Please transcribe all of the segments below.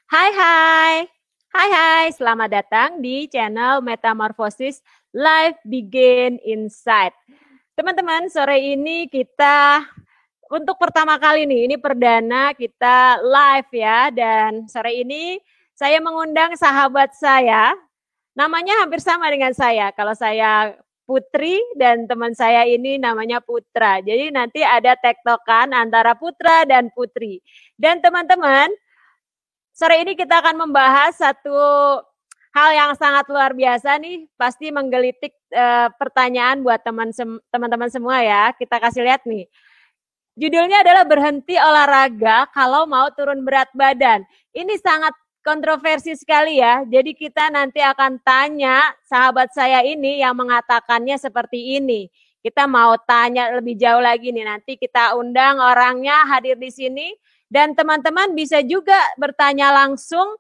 Hai hai. Hai hai, selamat datang di channel Metamorphosis Life Begin Inside. Teman-teman, sore ini kita untuk pertama kali nih, ini perdana kita live ya, dan sore ini saya mengundang sahabat saya, namanya hampir sama dengan saya. Kalau saya Putri dan teman saya ini namanya Putra. Jadi nanti ada tektokan antara Putra dan Putri. Dan teman-teman, sore ini kita akan membahas satu hal yang sangat luar biasa nih, pasti menggelitik pertanyaan buat teman-teman semua ya. Kita kasih lihat nih. Judulnya adalah berhenti olahraga kalau mau turun berat badan. Ini sangat kontroversi sekali ya. Jadi kita nanti akan tanya sahabat saya ini yang mengatakannya seperti ini. Kita mau tanya lebih jauh lagi nih. Nanti kita undang orangnya hadir di sini. Dan teman-teman bisa juga bertanya langsung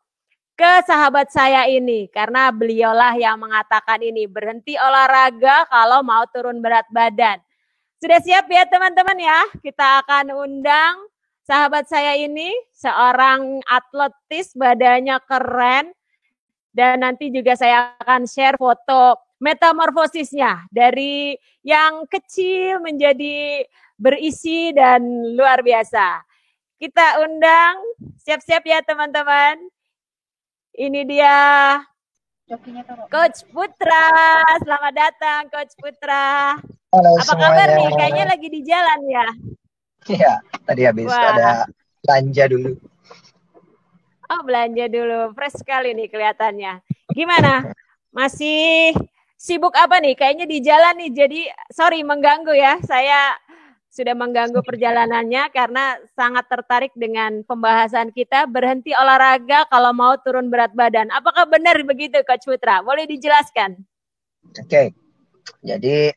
ke sahabat saya ini. Karena beliaulah yang mengatakan ini. Berhenti olahraga kalau mau turun berat badan. Sudah siap ya teman-teman ya? Kita akan undang sahabat saya ini, seorang atletis, badannya keren, dan nanti juga saya akan share foto metamorfosisnya dari yang kecil menjadi berisi dan luar biasa. Kita undang, siap-siap ya teman-teman. Ini dia Coach Putra. Selamat datang Coach Putra. Halo Apa kabar semuanya. nih? Kayaknya lagi di jalan ya. Iya, tadi habis Wah, ada belanja dulu. oh belanja dulu. Fresh sekali nih kelihatannya. Gimana? Masih sibuk apa nih? Kayaknya di jalan nih. Jadi sorry mengganggu ya. Saya sudah mengganggu perjalanannya karena sangat tertarik dengan pembahasan kita berhenti olahraga kalau mau turun berat badan. Apakah benar begitu Coach Putra? Boleh dijelaskan? Oke, jadi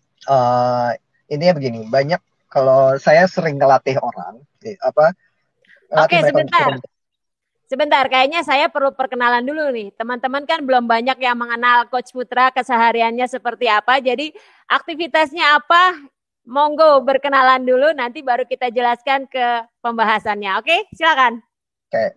intinya begini, banyak kalau saya sering ngelatih orang, ngelatih Oke, mereka untuk sebentar. turun. Sebentar, kayaknya saya perlu perkenalan dulu nih. Teman-teman kan belum banyak yang mengenal Coach Putra kesehariannya seperti apa. Jadi aktivitasnya apa? Monggo berkenalan dulu, nanti baru kita jelaskan ke pembahasannya. Oke, silakan. Oke,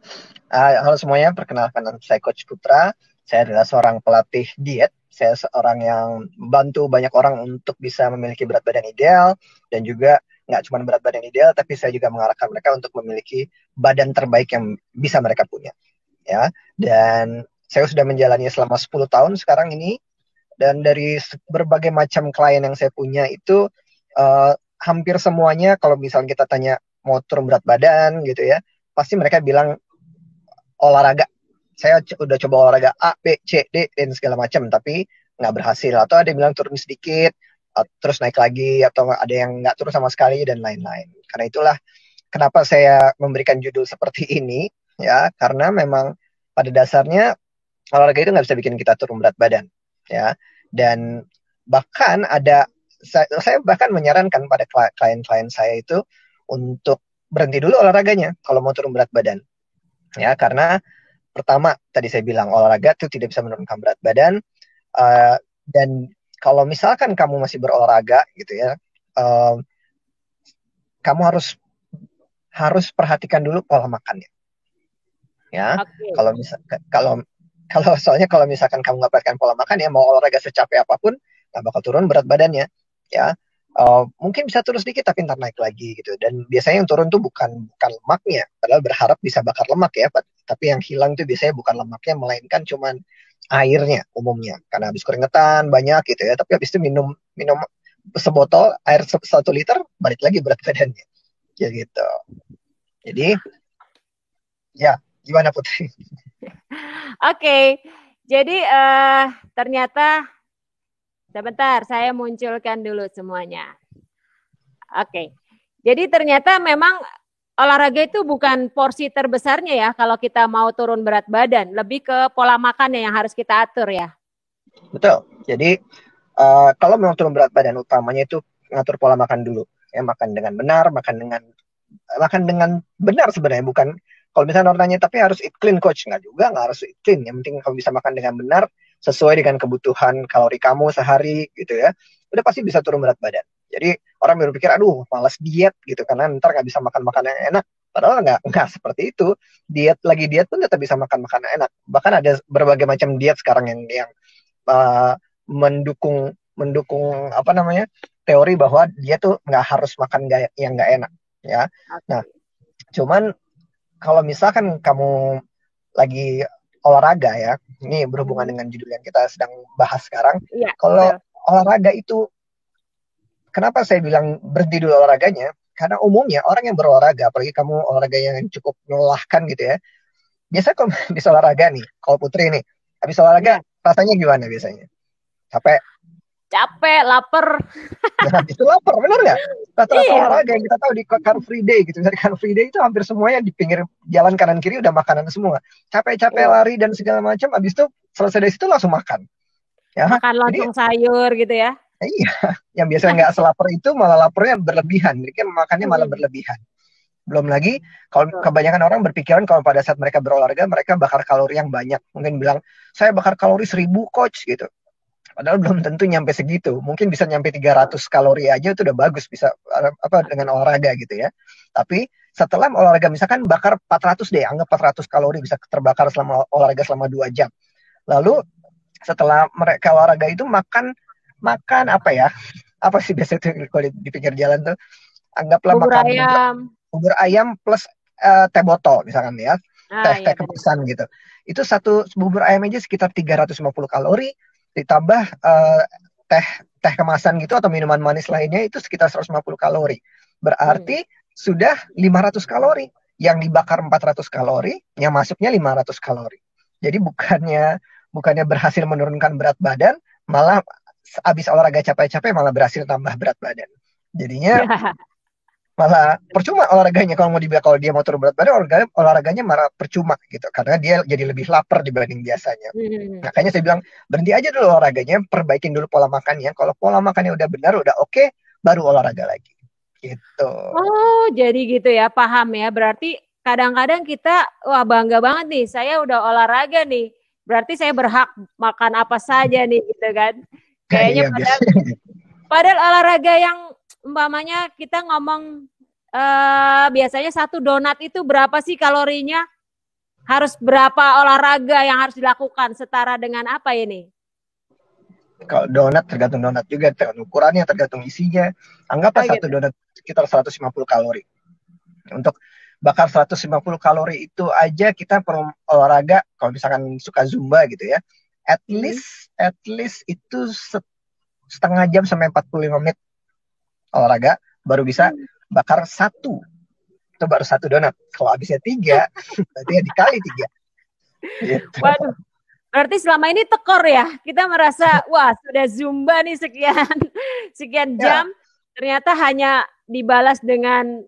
halo semuanya, perkenalkan nama saya Coach Putra. Saya adalah seorang pelatih diet. Saya seorang yang membantu banyak orang untuk bisa memiliki berat badan ideal dan juga nggak cuma berat badan ideal, tapi saya juga mengarahkan mereka untuk memiliki badan terbaik yang bisa mereka punya. Ya, dan saya sudah menjalani selama 10 tahun sekarang ini, dan dari berbagai macam klien yang saya punya itu hampir semuanya kalau misalnya kita tanya mau turun berat badan gitu ya, pasti mereka bilang olahraga. Saya udah coba olahraga A, B, C, D dan segala macam, tapi nggak berhasil. Atau ada yang bilang turun sedikit, terus naik lagi, atau ada yang nggak turun sama sekali dan lain-lain. Karena itulah kenapa saya memberikan judul seperti ini, ya, karena memang pada dasarnya olahraga itu nggak bisa bikin kita turun berat badan, ya. Dan bahkan saya bahkan menyarankan pada klien-klien saya itu untuk berhenti dulu olahraganya kalau mau turun berat badan, ya. Karena pertama tadi saya bilang olahraga itu tidak bisa menurunkan berat badan, uh, dan kalau misalkan kamu masih berolahraga gitu ya, uh, kamu harus harus perhatikan dulu pola makannya, ya. Oke. Kalau misal kalau kalau soalnya kalau misalkan kamu nggak perhatikan pola makan ya, mau olahraga secapek apapun nggak bakal turun berat badannya, ya. Mungkin bisa turun sedikit tapi ntar naik lagi gitu, dan biasanya yang turun tuh bukan bukan lemaknya, padahal berharap bisa bakar lemak ya, tapi yang hilang tuh biasanya bukan lemaknya melainkan cuman airnya umumnya, karena habis keringetan banyak gitu ya, tapi habis itu minum minum sebotol air 1 liter balik lagi berat badannya, ya gitu. Jadi ya, gimana Putri? Oke. Jadi ternyata sebentar saya munculkan dulu semuanya. Oke. Jadi ternyata memang olahraga itu bukan porsi terbesarnya ya kalau kita mau turun berat badan, lebih ke pola makannya yang harus kita atur ya. Betul. Jadi kalau memang turun berat badan, utamanya itu ngatur pola makan dulu. Ya, makan dengan benar, makan dengan benar sebenarnya, bukan kalau misalnya orang tanya tapi harus eat clean coach, nggak juga, nggak harus eat clean. Yang penting kamu bisa makan dengan benar sesuai dengan kebutuhan kalori kamu sehari gitu ya. Udah pasti bisa turun berat badan. Jadi orang berpikir aduh malas diet gitu karena ntar nggak bisa makan makanan yang enak. Padahal nggak seperti itu. Diet pun tetap bisa makan makanan enak. Bahkan ada berbagai macam diet sekarang yang mendukung mendukung apa namanya teori bahwa dia tuh nggak harus makan yang nggak enak ya. Nah, Oke. cuman kalau misalkan kamu lagi olahraga ya, ini berhubungan Hmm. dengan judul yang kita sedang bahas sekarang. Iya, Kalau betul. olahraga itu, kenapa saya bilang berhenti dulu olahraganya? Karena umumnya orang yang berolahraga, apalagi kamu olahraga yang cukup melelahkan gitu ya, biasanya kalau habis olahraga nih, kalau Putri nih, habis olahraga Iya. rasanya gimana biasanya? Capek. Capek, lapar. Nah, itu lapar, bener nggak? Rata-rata Iya. olahraga yang kita tahu di Car Free Day gitu. Misalnya Car Free Day itu hampir semuanya di pinggir jalan kanan kiri udah makanan semua. Capek-capek Iya. lari dan segala macam, habis itu selesai dari situ langsung makan. Ya, Makan jadi lontong sayur gitu ya. iya, yang biasanya nggak selapar itu malah laparnya berlebihan. Jadi kan makannya malah Mm-mm. berlebihan. Belum lagi kalau Betul. kebanyakan orang berpikiran kalau pada saat mereka berolahraga mereka bakar kalori yang banyak. Mungkin bilang saya bakar kalori 1.000 coach gitu. Padahal belum tentu nyampe segitu. Mungkin bisa nyampe 300 kalori aja itu udah bagus bisa apa dengan olahraga gitu ya. Tapi setelah olahraga misalkan bakar 400 deh, anggap 400 kalori bisa terbakar selama olahraga selama 2 jam. Lalu setelah mereka olahraga itu makan makan apa ya? Apa sih biasa itu kalau di pinggir jalan tuh? Anggaplah Bubur makan ayam. bubur ayam plus teh botol misalkan ya. Ah, Teh iya teh tadi. kemasan gitu. Itu satu bubur ayam aja sekitar 350 kalori ditambah teh teh kemasan gitu atau minuman manis lainnya itu sekitar 150 kalori. Hmm. Berarti sudah 500 kalori. Yang dibakar 400 kalori, yang masuknya 500 kalori. Jadi bukannya berhasil menurunkan berat badan, malah abis olahraga capek-capek malah berhasil tambah berat badan. Jadinya malah percuma olahraganya kalau dia mau turun berat badan olahraganya malah percuma gitu karena dia jadi lebih lapar dibanding biasanya. Hmm. Makanya saya bilang berhenti aja dulu olahraganya, perbaikin dulu pola makannya. Kalau pola makannya udah benar, udah oke, baru olahraga lagi. Gitu. Oh, jadi gitu ya, paham ya. Berarti kadang-kadang kita, wah bangga banget nih, saya udah olahraga nih. Berarti saya berhak makan apa saja nih, gitu kan. Nah, Kayaknya iya padahal, biasanya. padahal olahraga yang umpamanya kita ngomong biasanya satu donat itu berapa sih kalorinya? Harus berapa olahraga yang harus dilakukan? Setara dengan apa ini? Kalau donat tergantung donat juga, tergantung ukurannya, tergantung isinya. Anggaplah Oh satu gitu. donat sekitar 150 kalori. Untuk bakar 150 kalori itu aja kita perlu olahraga, kalau misalkan suka Zumba gitu ya, Hmm. at least itu setengah jam sampai 45 menit olahraga, baru bisa bakar satu. Itu baru satu donat. Kalau habisnya tiga, berarti ya dikali tiga. Gitu. Waduh, berarti selama ini tekor ya. Kita merasa, wah sudah Zumba nih sekian sekian Ya, jam, ternyata hanya dibalas dengan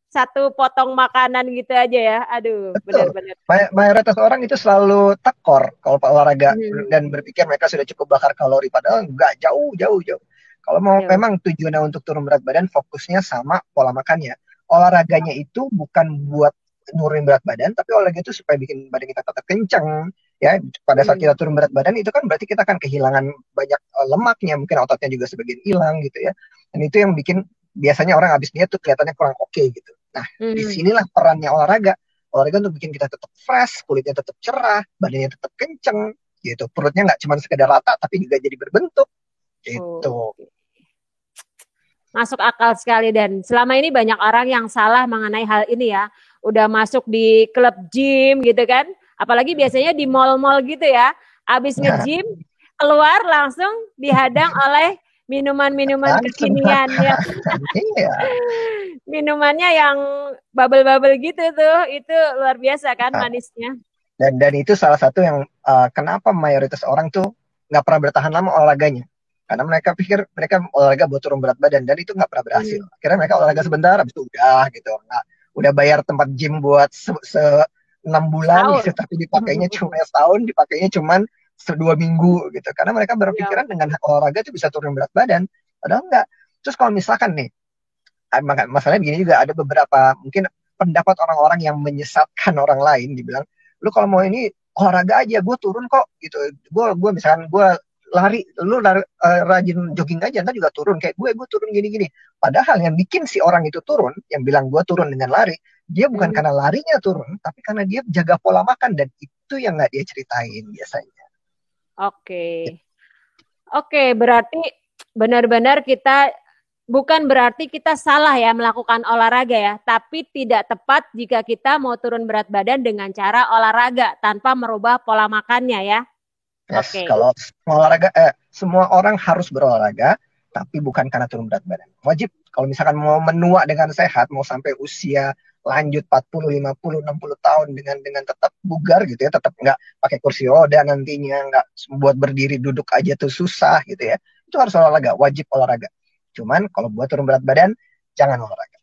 satu potong makanan gitu aja ya. Aduh, betul. benar-benar. Mayoritas orang itu selalu tekor kalau olahraga dan Hmm. berpikir mereka sudah cukup bakar kalori. Padahal enggak, jauh, jauh, jauh. Kalau mau Jauh. memang tujuannya untuk turun berat badan, fokusnya sama pola makannya. Olahraganya itu bukan buat nurunin berat badan, tapi olahraga itu supaya bikin badan kita tetap kencang. Ya, pada saat Hmm. kita turun berat badan itu kan berarti kita akan kehilangan banyak lemaknya, mungkin ototnya juga sebagian hilang gitu ya. Dan itu yang bikin biasanya orang habis diet tuh kelihatannya kurang oke gitu. Nah, Hmm. disinilah perannya olahraga. Olahraga untuk bikin kita tetap fresh, kulitnya tetap cerah, badannya tetap kenceng, gitu. Perutnya nggak cuma sekedar rata, tapi juga jadi berbentuk, Oh, gitu. masuk akal sekali dan selama ini banyak orang yang salah mengenai hal ini ya. Udah masuk di klub gym gitu kan. Apalagi biasanya di mall-mall gitu ya. Abis Nah, nge-gym keluar langsung dihadang oleh minuman-minuman langsung kekinian ya. makan. Iya. Minumannya yang bubble-bubble gitu tuh. Itu luar biasa kan Nah, manisnya. dan itu salah satu yang kenapa mayoritas orang tuh nggak pernah bertahan lama olahraganya. Karena mereka pikir mereka olahraga buat turun berat badan dan itu nggak pernah berhasil. Hmm. Akhirnya mereka olahraga sebentar, habis itu udah gitu. Nggak, udah bayar tempat gym buat 6 bulan Setahun. gitu, tapi dipakainya cuma setahun, dipakainya cuma 2 minggu gitu. Karena mereka Ya. berpikiran dengan olahraga itu bisa turun berat badan. Padahal enggak. Terus kalau misalkan nih, masalahnya begini juga ada beberapa mungkin pendapat orang-orang yang menyesatkan orang lain dibilang lu kalau mau ini olahraga aja gue turun kok gitu gue misalkan gue rajin jogging aja, ntar juga turun. Kayak gue turun gini-gini. Padahal yang bikin si orang itu turun, yang bilang gue turun dengan lari, dia bukan karena larinya turun, tapi karena dia jaga pola makan, dan itu yang nggak dia ceritain biasanya. Oke, berarti benar-benar kita bukan berarti kita salah ya melakukan olahraga ya, tapi tidak tepat jika kita mau turun berat badan dengan cara olahraga tanpa merubah pola makannya ya. Yes, kalau semua orang harus berolahraga, tapi bukan karena turun berat badan. Wajib, kalau misalkan mau menua dengan sehat, mau sampai usia lanjut 40, 50, 60 tahun dengan tetap bugar gitu ya, tetap nggak pakai kursi roda nantinya, nggak buat berdiri duduk aja tuh susah gitu ya. Itu harus olahraga, wajib olahraga. Cuman kalau buat turun berat badan, jangan olahraga.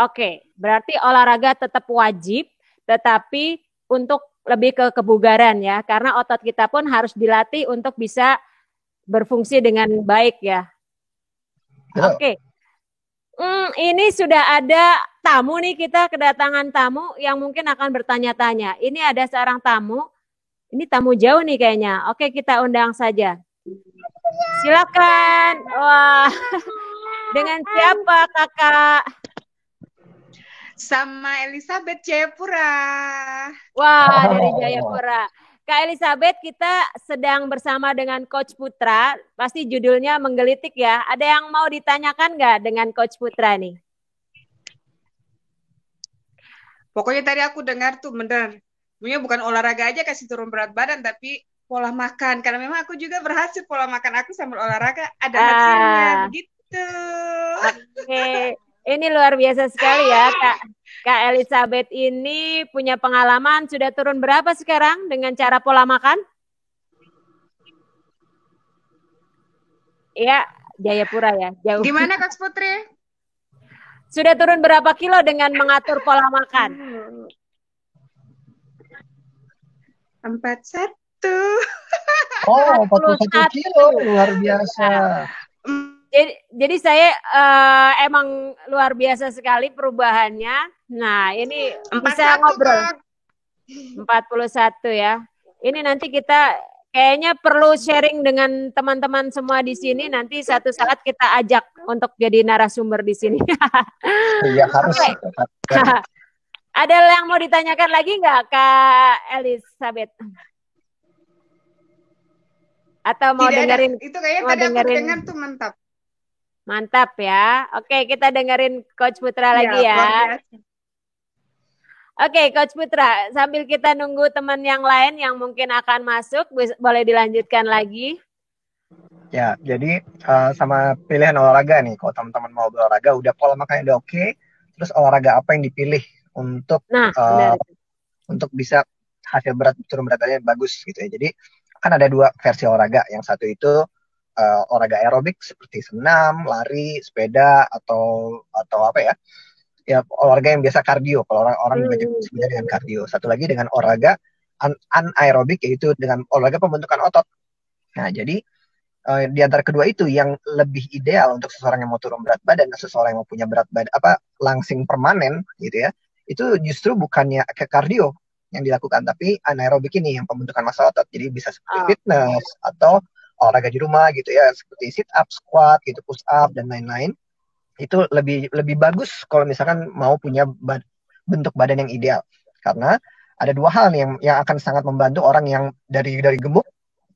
Oke, berarti olahraga tetap wajib, tetapi untuk lebih ke kebugaran ya, karena otot kita pun harus dilatih untuk bisa berfungsi dengan baik ya. Oke. Ini sudah ada tamu nih, kita kedatangan tamu yang mungkin akan bertanya-tanya. Ini ada seorang tamu, ini tamu jauh nih kayaknya. Oke, kita undang saja. Silakan. Wah, dengan siapa kakak? Sama Elizabeth Jayapura. Wah, dari Jayapura. Kak Elizabeth, kita sedang bersama dengan Coach Putra. Pasti judulnya menggelitik ya. Ada yang mau ditanyakan nggak dengan Coach Putra nih? Pokoknya tadi aku dengar tuh bener. Sebenarnya bukan olahraga aja kasih turun berat badan, tapi pola makan. Karena memang aku juga berhasil pola makan aku sambil olahraga. Ada hasilnya, begitu. Oke. Ini luar biasa sekali ya, Kak Elizabeth ini punya pengalaman, sudah turun berapa sekarang dengan cara pola makan? Ya, Jayapura ya, jauh. Gimana Kak Putri? Sudah turun berapa kilo dengan mengatur pola makan? 41. Oh, 41 kilo, luar biasa. Jadi saya emang luar biasa sekali perubahannya. Nah, ini 41, bisa ngobrol. 41 ya. Ini nanti kita kayaknya perlu sharing dengan teman-teman semua di sini. Nanti satu saat kita ajak untuk jadi narasumber di sini. Iya, harus. Ada yang mau ditanyakan lagi nggak, Kak Elizabeth? Atau mau tidak dengerin? Itu kayaknya tadi aku dengar tuh mantap. Mantap ya. Oke, kita dengerin Coach Putra lagi ya. Oke, Coach Putra, sambil kita nunggu teman yang lain yang mungkin akan masuk, boleh dilanjutkan lagi. Ya, jadi sama pilihan olahraga nih, kalau teman-teman mau berolahraga, udah pola makannya udah oke, terus olahraga apa yang dipilih untuk untuk bisa hasil turun berat badannya bagus gitu ya. Jadi kan ada dua versi olahraga, yang satu itu olahraga aerobik seperti senam, lari, sepeda atau apa ya? Ya olahraga yang biasa kardio. Kalau orang sebutnya dengan kardio. Satu lagi dengan olahraga anaerobik, yaitu dengan olahraga pembentukan otot. Nah, jadi di antara kedua itu yang lebih ideal untuk seseorang yang mau turun berat badan dan seseorang yang mau punya berat badan langsing permanen gitu ya. Itu justru bukannya ke kardio yang dilakukan, tapi anaerobik ini yang pembentukan massa otot. Jadi bisa seperti fitness atau olahraga di rumah gitu ya, seperti sit up, squat gitu, push up dan lain-lain. Itu lebih bagus kalau misalkan mau punya bentuk badan yang ideal, karena ada dua hal nih yang akan sangat membantu orang yang dari gemuk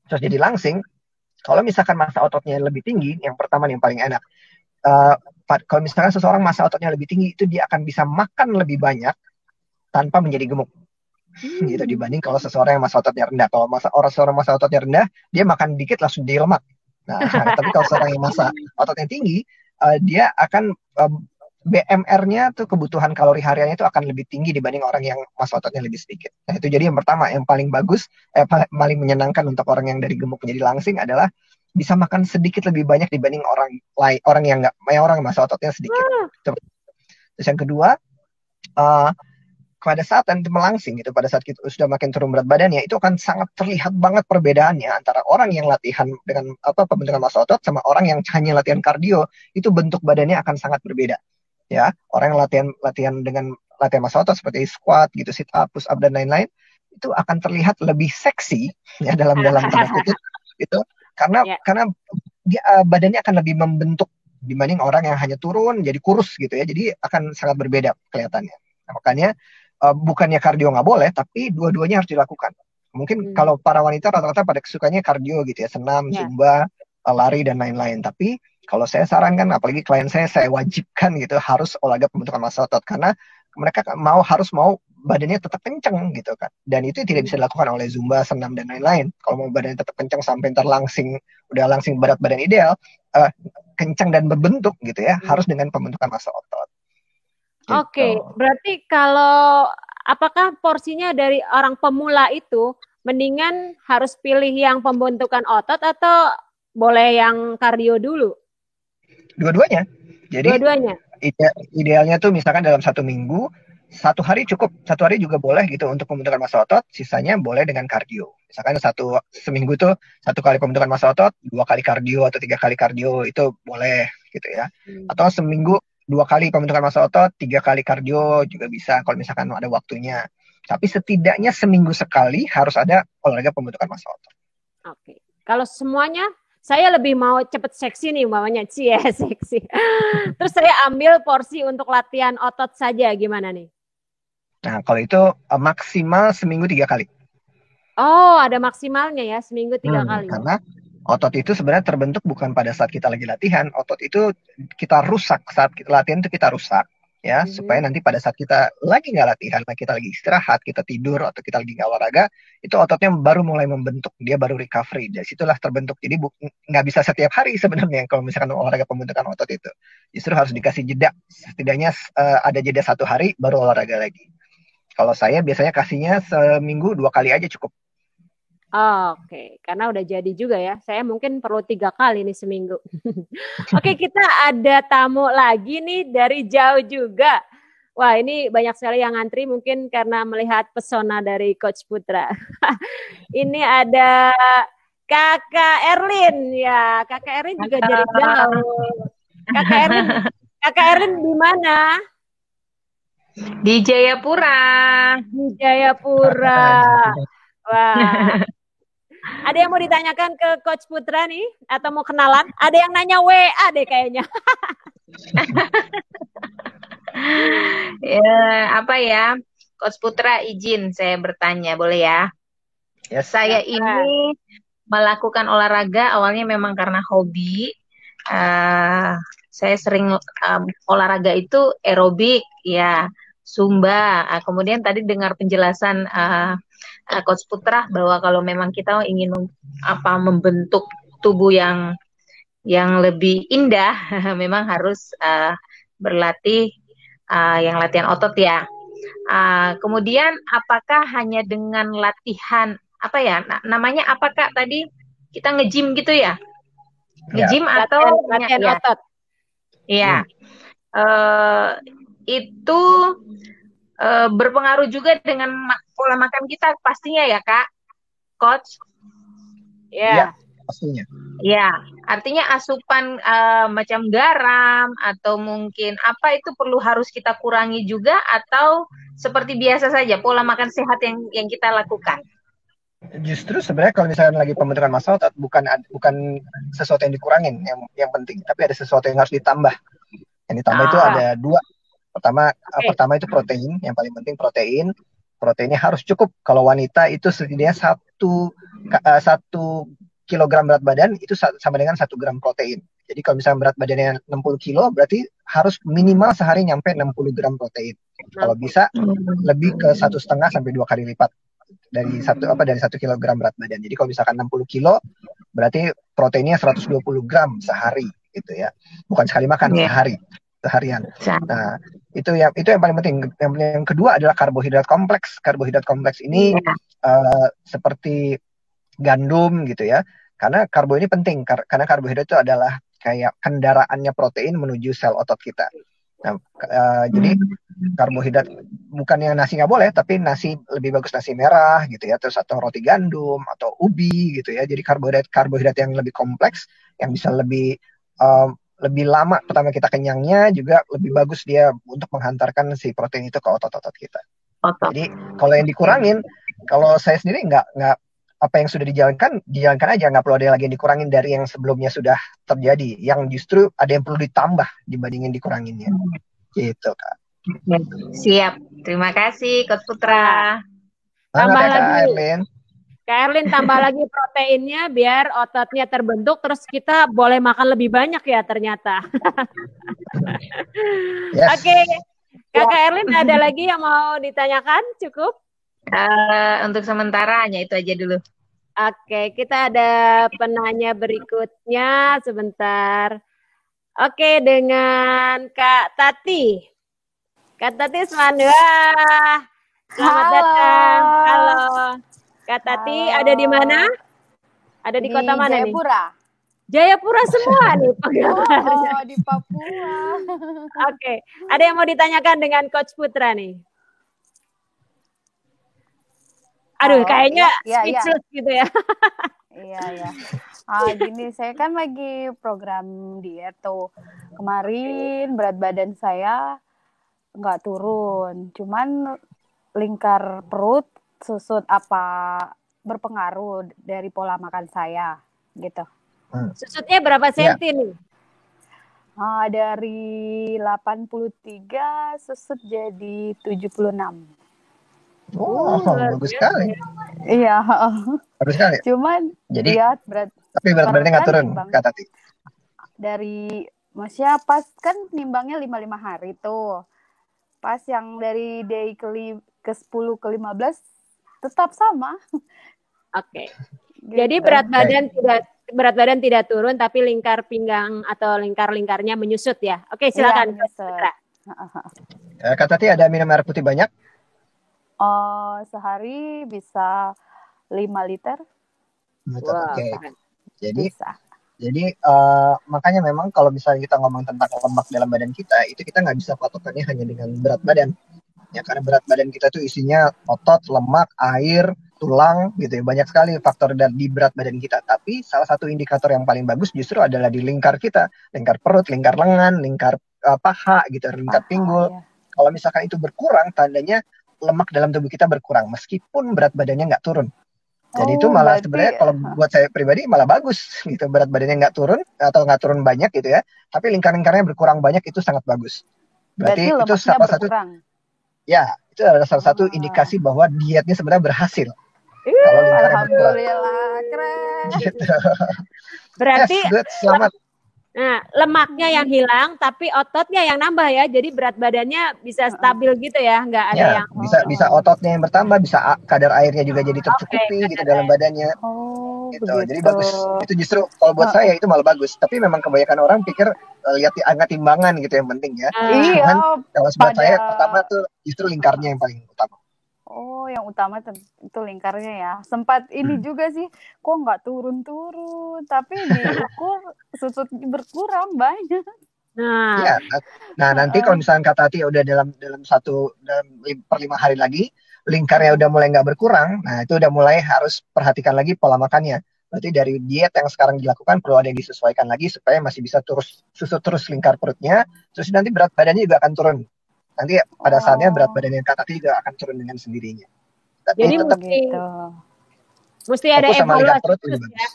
terus jadi langsing. Kalau misalkan massa ototnya lebih tinggi, yang pertama nih yang paling enak, kalau misalkan seseorang massa ototnya lebih tinggi, itu dia akan bisa makan lebih banyak tanpa menjadi gemuk. Gitu, dibanding kalau seseorang yang massa ototnya rendah. Kalau seorang massa ototnya rendah, dia makan dikit langsung jadi lemak. Nah, tapi kalau seorang yang massa ototnya tinggi, dia akan BMR-nya tuh, kebutuhan kalori hariannya itu akan lebih tinggi dibanding orang yang massa ototnya lebih sedikit. Nah, itu jadi yang pertama, yang paling bagus, paling menyenangkan untuk orang yang dari gemuk menjadi langsing adalah bisa makan sedikit lebih banyak dibanding orang yang orang massa ototnya sedikit. Terus yang kedua, pada saat nanti melangsing gitu, pada saat kita sudah makin turun berat badannya, itu akan sangat terlihat banget perbedaannya antara orang yang latihan dengan pembentukan massa otot sama orang yang hanya latihan kardio. Itu bentuk badannya akan sangat berbeda. Ya, orang yang latihan dengan latihan massa otot seperti squat gitu, sit up, push up dan lain-lain, itu akan terlihat lebih seksi ya dalam tanda kutip gitu karena dia, badannya akan lebih membentuk dibanding orang yang hanya turun jadi kurus gitu ya. Jadi akan sangat berbeda kelihatannya. Nah, makanya bukannya kardio nggak boleh, tapi dua-duanya harus dilakukan. Mungkin kalau para wanita rata-rata pada sukanya kardio gitu ya, senam, zumba, lari dan lain-lain. Tapi kalau saya sarankan, apalagi klien saya wajibkan gitu harus olahraga pembentukan massa otot, karena mereka harus mau badannya tetap kencang gitu kan. Dan itu tidak bisa dilakukan oleh zumba, senam dan lain-lain. Kalau mau badannya tetap kencang sampai udah langsing berat badan ideal, kencang dan berbentuk gitu ya, harus dengan pembentukan massa otot. Gitu. Oke, berarti kalau apakah porsinya dari orang pemula itu mendingan harus pilih yang pembentukan otot atau boleh yang kardio dulu? Dua-duanya. Jadi idealnya tuh misalkan dalam 1 minggu, 1 hari cukup, 1 hari juga boleh gitu untuk pembentukan massa otot, sisanya boleh dengan kardio. Misalkan seminggu tuh 1 kali pembentukan massa otot, 2 kali kardio atau 3 kali kardio itu boleh gitu ya. Atau seminggu 2 kali pembentukan massa otot, 3 kali kardio juga bisa kalau misalkan ada waktunya. Tapi setidaknya seminggu sekali harus ada olahraga pembentukan massa otot. Oke. Kalau semuanya, saya lebih mau cepet seksi nih umpamanya, seksi. Terus saya ambil porsi untuk latihan otot saja, gimana nih? Nah, kalau itu maksimal seminggu 3 kali. Oh, ada maksimalnya ya, seminggu 3 kali. Karena otot itu sebenarnya terbentuk bukan pada saat kita lagi latihan. Otot itu kita rusak saat kita latihan, itu kita rusak ya, supaya nanti pada saat kita lagi nggak latihan, kita lagi istirahat, kita tidur atau kita lagi nggak olahraga, itu ototnya baru mulai membentuk, dia baru recovery, dari situlah terbentuk. Jadi nggak bisa setiap hari sebenarnya kalau misalkan olahraga pembentukan otot itu, justru harus dikasih jeda, setidaknya ada jeda 1 hari baru olahraga lagi. Kalau saya biasanya kasihnya seminggu 2 kali aja cukup. Oke, karena udah jadi juga ya. Saya mungkin perlu 3 kali nih seminggu. Oke, kita ada tamu lagi nih dari jauh juga. Wah, ini banyak sekali yang ngantri mungkin karena melihat pesona dari Coach Putra. Ini ada Kakak Erlin ya. Kakak Erlin juga dari jauh. Kakak Erlin di mana? Di Jayapura. Di Jayapura. Wah. Ada yang mau ditanyakan ke Coach Putra nih? Atau mau kenalan? Ada yang nanya WA deh kayaknya. Apa ya? Coach Putra izin saya bertanya, boleh ya? Yes. Saya ini melakukan olahraga awalnya memang karena hobi. Saya sering olahraga itu aerobik, ya, zumba. Kemudian tadi dengar penjelasan Coach Putra bahwa kalau memang kita ingin membentuk tubuh yang lebih indah, memang harus berlatih yang latihan otot ya. Kemudian apakah hanya dengan latihan namanya apa Kak tadi kita nge-gym gitu ya? Nge-gym atau latihan otot? Iya. Itu berpengaruh juga dengan pola makan kita pastinya ya Kak, Coach? Ya, pastinya. Ya, artinya asupan macam garam atau mungkin apa itu harus kita kurangi juga atau seperti biasa saja pola makan sehat yang kita lakukan? Justru sebenarnya kalau misalnya lagi pembentukan massa otot bukan sesuatu yang dikurangin yang penting, tapi ada sesuatu yang harus ditambah. Yang ditambah itu ada 2. Pertama itu protein, yang paling penting protein. Proteinnya harus cukup. Kalau wanita itu setidaknya 1 kilogram berat badan itu sama dengan 1 gram protein. Jadi kalau misalnya berat badannya 60 kilo, berarti harus minimal sehari nyampe 60 gram protein. Kalau bisa lebih ke 1,5 sampai 2 kali lipat dari 1 kilogram berat badan. Jadi kalau misalkan 60 kilo, berarti proteinnya 120 gram sehari gitu ya. Bukan sekali makan, seharian. Nah, itu yang paling penting. Yang kedua adalah karbohidrat kompleks. Karbohidrat kompleks ini seperti gandum gitu ya. Karena karbo ini penting, karena karbohidrat itu adalah kayak kendaraannya protein menuju sel otot kita. Nah, jadi karbohidrat bukannya nasi nggak boleh, tapi nasi lebih bagus nasi merah gitu ya, terus atau roti gandum atau ubi gitu ya. Jadi karbohidrat yang lebih kompleks, yang bisa lebih lama pertama kita kenyangnya, juga lebih bagus dia untuk menghantarkan si protein itu ke otot-otot kita. Jadi kalau yang dikurangin, kalau saya sendiri nggak apa yang sudah dijalankan aja, nggak perlu ada lagi yang dikurangin dari yang sebelumnya sudah terjadi, yang justru ada yang perlu ditambah dibandingin dikuranginnya, gitu Kak. Siap, terima kasih Coach Putra. Tambah Semangat ya, Kak lagi. Erlin. Kak Erlin tambah lagi proteinnya biar ototnya terbentuk, terus kita boleh makan lebih banyak ya ternyata. Yes. Oke, Kakak Erlin ada lagi yang mau ditanyakan? Cukup? Untuk sementara hanya itu aja dulu. Oke, kita ada penanya berikutnya sebentar. Oke, dengan Kak Tati. Kak Tati Semandua. Selamat datang. Halo. Kak Tati ada di mana? Ada di kota mana nih? Jayapura. Jayapura semua nih penggemarnya. Oh, di Papua. Oke, ada yang mau ditanyakan dengan Coach Putra nih? Aduh, kayaknya speechless gitu ya. Iya. Gini, saya kan lagi program diet tuh. Kemarin berat badan saya nggak turun, cuman lingkar perut susut apa berpengaruh dari pola makan saya gitu. Susutnya berapa senti nih? Dari 83 susut jadi 76. Oh, bagus sekali. Iya. Bagus sekali. Cuman jadi berat. Tapi berat badannya nggak turun, Kak Tati. Maksudnya pas kan nimbangnya 55 hari tuh. Pas yang dari day ke 10 ke 15 tetap sama. Oke. Gitu. Jadi berat badan tidak turun, tapi lingkar pinggang atau lingkar-lingkarnya menyusut ya. Oke, silakan. Kak Tati ada minum air putih banyak? Sehari bisa 5 liter. Oke. Jadi makanya memang kalau misalnya kita ngomong tentang lemak dalam badan kita, itu kita nggak bisa patokannya hanya dengan berat badan. Ya, karena berat badan kita tuh isinya otot, lemak, air, tulang gitu ya. Banyak sekali faktor di berat badan kita. Tapi salah satu indikator yang paling bagus justru adalah di lingkar kita. Lingkar perut, lingkar lengan, lingkar paha gitu, lingkar pinggul. Ya. Kalau misalkan itu berkurang, tandanya lemak dalam tubuh kita berkurang meskipun berat badannya nggak turun. Jadi itu malah sebenarnya kalau buat saya pribadi malah bagus gitu, berat badannya nggak turun atau nggak turun banyak gitu ya, tapi lingkar-lingkarnya berkurang banyak, itu sangat bagus. Berarti itu salah satu, ya itu adalah salah satu indikasi bahwa dietnya sebenarnya berhasil. Kalau lingkarnya Alhamdulillah, keren. Gitu. Berarti selamat. Nah, lemaknya yang hilang, tapi ototnya yang nambah ya. Jadi berat badannya bisa stabil gitu ya, nggak ada yang bisa ototnya yang bertambah, bisa kadar airnya juga jadi tercukupi gitu dalam badannya. Gitu. Jadi bagus. Itu justru kalau buat saya itu malah bagus. Tapi memang kebanyakan orang pikir lihat angka timbangan gitu yang penting ya. Cuman kalau buat saya pertama tuh justru lingkarnya yang paling utama. Oh, yang utama itu lingkarnya ya. Sempat ini juga sih, kok nggak turun-turun, tapi diukur susut berkurang banyak. Nah, nanti kalau misalnya Kak Tati udah dalam per 5 hari lagi, lingkarnya udah mulai nggak berkurang, nah itu udah mulai harus perhatikan lagi pola makannya. Berarti dari diet yang sekarang dilakukan perlu ada yang disesuaikan lagi supaya masih bisa susut terus lingkar perutnya, terus nanti berat badannya juga akan turun. Nanti pada saatnya berat badan yang Kak Tati juga akan turun dengan sendirinya. Tapi jadi mesti ada evaluasi terus ya.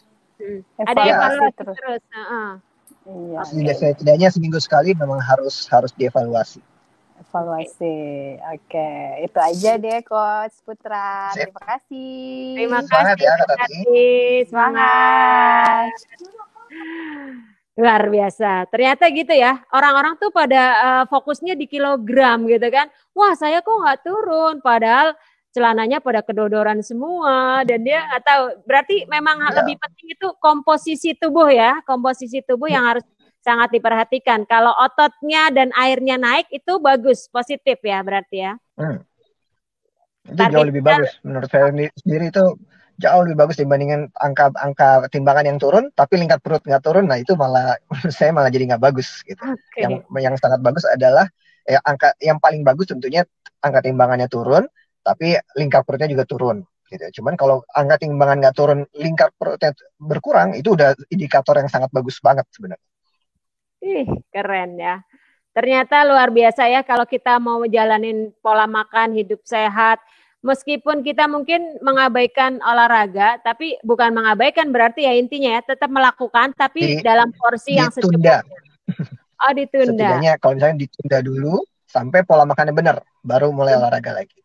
Ada evaluasi terus. Iya. Setidaknya seminggu sekali memang harus dievaluasi. Evaluasi, oke. Itu aja deh Coach Putra. Sip. Terima kasih. Terima kasih. Semangat ya Kak Tati. Semangat. Luar biasa. Ternyata gitu ya. Orang-orang tuh pada fokusnya di kilogram gitu kan. Wah, saya kok nggak turun. Padahal celananya pada kedodoran semua. Dan dia nggak tahu. Berarti memang lebih penting itu komposisi tubuh ya. Komposisi tubuh yang harus sangat diperhatikan. Kalau ototnya dan airnya naik itu bagus. Positif ya berarti ya. Itu jauh lebih bagus. Menurut saya sendiri itu jauh lebih bagus dibandingkan angka timbangan yang turun, tapi lingkar perut nggak turun. Nah itu malah saya malah jadi nggak bagus gitu. Yang sangat bagus adalah angka yang paling bagus tentunya angka timbangannya turun, tapi lingkar perutnya juga turun. Gitu. Cuman kalau angka timbangan nggak turun, lingkar perutnya berkurang, itu udah indikator yang sangat bagus banget sebenarnya. Keren ya. Ternyata luar biasa ya kalau kita mau jalanin pola makan hidup sehat, meskipun kita mungkin mengabaikan olahraga, tapi bukan mengabaikan berarti ya intinya ya tetap melakukan, tapi dalam porsi yang ditunda. secukupnya. Oh, ditunda. Setidaknya kalau misalnya ditunda dulu sampai pola makannya benar, baru mulai olahraga lagi.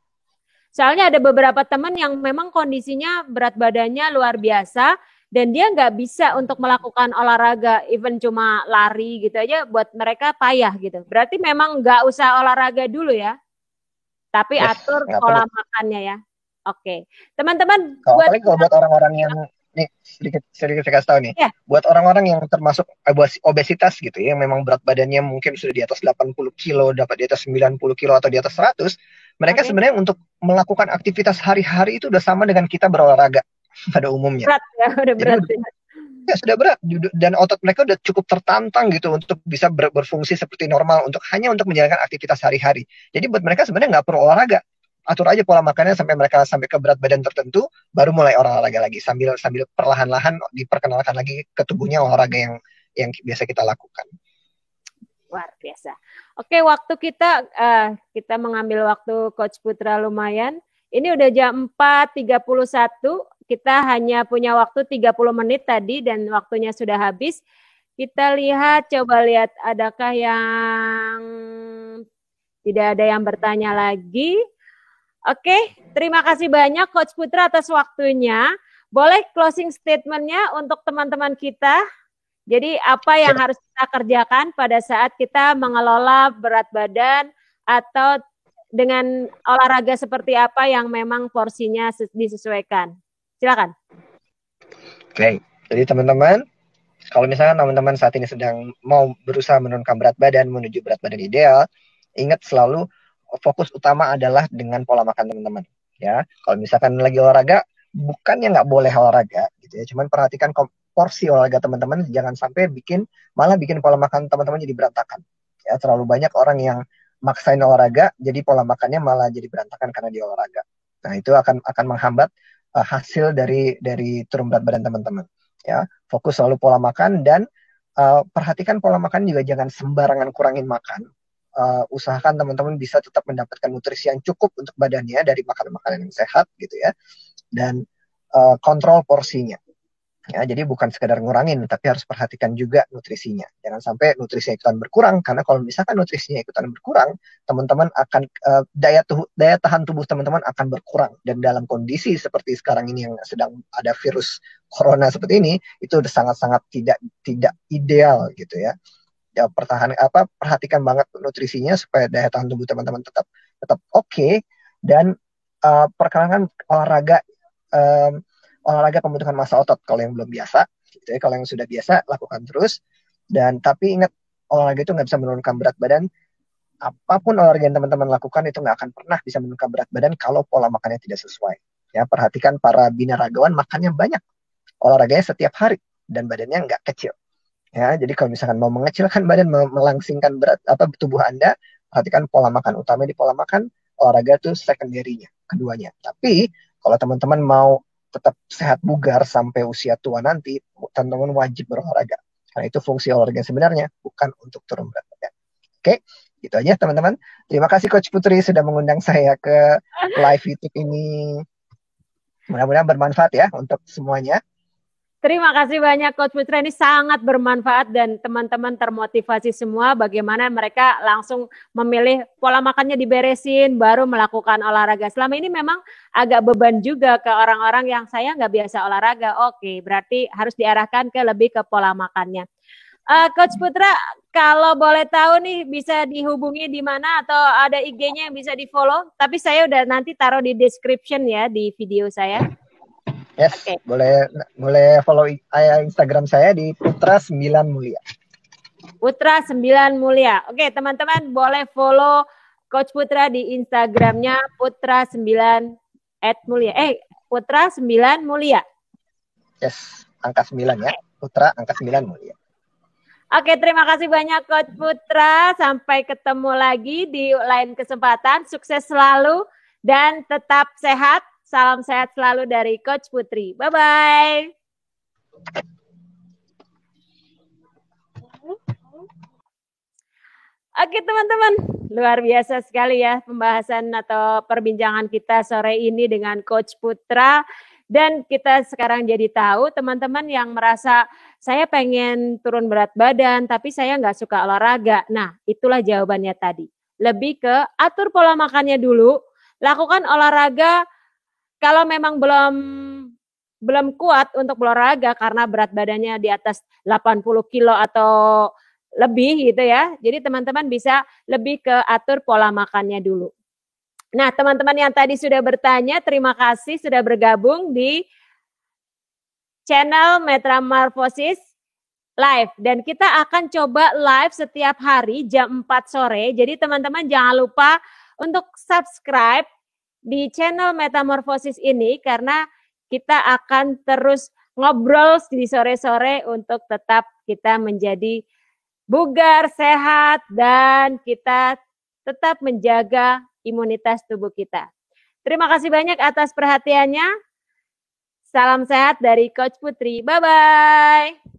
Soalnya ada beberapa teman yang memang kondisinya berat badannya luar biasa dan dia nggak bisa untuk melakukan olahraga, even cuma lari gitu aja buat mereka payah gitu. Berarti memang nggak usah olahraga dulu ya, tapi atur pola makannya ya. Oke, teman-teman. Apalagi kalau buat orang-orang yang nih sedikit saya kasih tahu nih, buat orang-orang yang termasuk obesitas gitu ya, yang memang berat badannya mungkin sudah di atas 80 kilo, dapat di atas 90 kilo atau di atas 100, mereka sebenarnya untuk melakukan aktivitas hari-hari itu udah sama dengan kita berolahraga pada umumnya. Berat ya, udah berat. Ya sudah berat dan otot mereka udah cukup tertantang gitu untuk bisa berfungsi seperti normal hanya untuk menjalankan aktivitas hari-hari. Jadi buat mereka sebenarnya nggak perlu olahraga. Atur aja pola makannya sampai mereka sampai ke berat badan tertentu, baru mulai olahraga lagi sambil perlahan-lahan diperkenalkan lagi ke tubuhnya olahraga yang biasa kita lakukan. Luar biasa. Oke, waktu kita mengambil waktu Coach Putra lumayan. Ini udah jam 4.31. Kita hanya punya waktu 30 menit tadi dan waktunya sudah habis. Kita coba lihat adakah yang tidak ada yang bertanya lagi. Oke, terima kasih banyak Coach Putra atas waktunya. Boleh closing statement-nya untuk teman-teman kita? Jadi apa yang harus kita kerjakan pada saat kita mengelola berat badan atau dengan olahraga seperti apa yang memang porsinya disesuaikan? Silakan. Oke, jadi teman-teman, kalau misalnya teman-teman saat ini sedang mau berusaha menurunkan berat badan menuju berat badan ideal, ingat selalu fokus utama adalah dengan pola makan teman-teman. Ya, kalau misalkan lagi olahraga, bukannya nggak boleh olahraga, gitu ya. Cuman perhatikan porsi olahraga teman-teman, jangan sampai malah bikin pola makan teman-teman jadi berantakan. Ya, terlalu banyak orang yang maksain olahraga, jadi pola makannya malah jadi berantakan karena dia olahraga. Nah, itu akan menghambat hasil dari turun berat badan teman-teman. Ya, fokus selalu pola makan dan perhatikan pola makan juga jangan sembarangan kurangin makan. Usahakan teman-teman bisa tetap mendapatkan nutrisi yang cukup untuk badannya dari makanan-makanan yang sehat gitu ya, dan kontrol porsinya. Ya, jadi bukan sekedar ngurangin, tapi harus perhatikan juga nutrisinya. Jangan sampai nutrisinya ikutan berkurang, karena kalau misalkan nutrisinya ikutan berkurang, teman-teman akan daya tahan tubuh teman-teman akan berkurang. Dan dalam kondisi seperti sekarang ini yang sedang ada virus corona seperti ini, itu udah sangat-sangat tidak ideal gitu ya. Ya, perhatikan banget nutrisinya supaya daya tahan tubuh teman-teman tetap oke, dan perkenalkan olahraga pembentukan massa otot kalau yang belum biasa gitu ya. Kalau yang sudah biasa lakukan terus, dan tapi ingat, olahraga itu nggak bisa menurunkan berat badan. Apapun olahraga yang teman-teman lakukan itu nggak akan pernah bisa menurunkan berat badan kalau pola makannya tidak sesuai ya. Perhatikan para binaragawan makannya banyak, olahraganya setiap hari, dan badannya nggak kecil ya. Jadi kalau misalkan mau mengecilkan badan, melangsingkan berat tubuh Anda, perhatikan pola makan. Utama di pola makan, olahraga itu secondary-nya, keduanya. Tapi kalau teman-teman mau tetap sehat bugar sampai usia tua nanti, teman-teman wajib berolahraga. Karena itu fungsi olahraga sebenarnya, bukan untuk turun berat badan. Oke, gitu aja teman-teman. Terima kasih Coach Putri sudah mengundang saya ke live YouTube ini. Mudah-mudahan bermanfaat ya untuk semuanya. Terima kasih banyak Coach Putra, ini sangat bermanfaat dan teman-teman termotivasi semua bagaimana mereka langsung memilih pola makannya diberesin baru melakukan olahraga. Selama ini memang agak beban juga ke orang-orang yang saya nggak biasa olahraga. Oke, berarti harus diarahkan lebih ke pola makannya. Coach Putra, kalau boleh tahu nih bisa dihubungi di mana atau ada IG-nya yang bisa di-follow? Tapi saya udah nanti taruh di description ya di video saya. Yes, okay. boleh follow Instagram saya di Putra 9 Mulia. Putra 9 Mulia. Oke, teman-teman boleh follow Coach Putra di Instagramnya Putra 9 @mulia. Putra 9 Mulia. Yes, angka 9 ya. Putra angka 9 Mulia. Oke, terima kasih banyak Coach Putra. Sampai ketemu lagi di lain kesempatan. Sukses selalu dan tetap sehat. Salam sehat selalu dari Coach Putri. Bye-bye. Oke teman-teman, luar biasa sekali ya pembahasan atau perbincangan kita sore ini dengan Coach Putra. Dan kita sekarang jadi tahu teman-teman yang merasa saya pengen turun berat badan tapi saya nggak suka olahraga. Nah itulah jawabannya tadi. Lebih ke atur pola makannya dulu, lakukan olahraga kalau memang belum kuat untuk berolahraga karena berat badannya di atas 80 kilo atau lebih gitu ya. Jadi teman-teman bisa lebih ke atur pola makannya dulu. Nah, teman-teman yang tadi sudah bertanya, terima kasih sudah bergabung di channel Metamorphosis Live. Dan kita akan coba live setiap hari jam 4 sore. Jadi teman-teman jangan lupa untuk subscribe di channel Metamorphosis ini karena kita akan terus ngobrol di sore-sore untuk tetap kita menjadi bugar, sehat, dan kita tetap menjaga imunitas tubuh kita. Terima kasih banyak atas perhatiannya. Salam sehat dari Coach Putri. Bye-bye.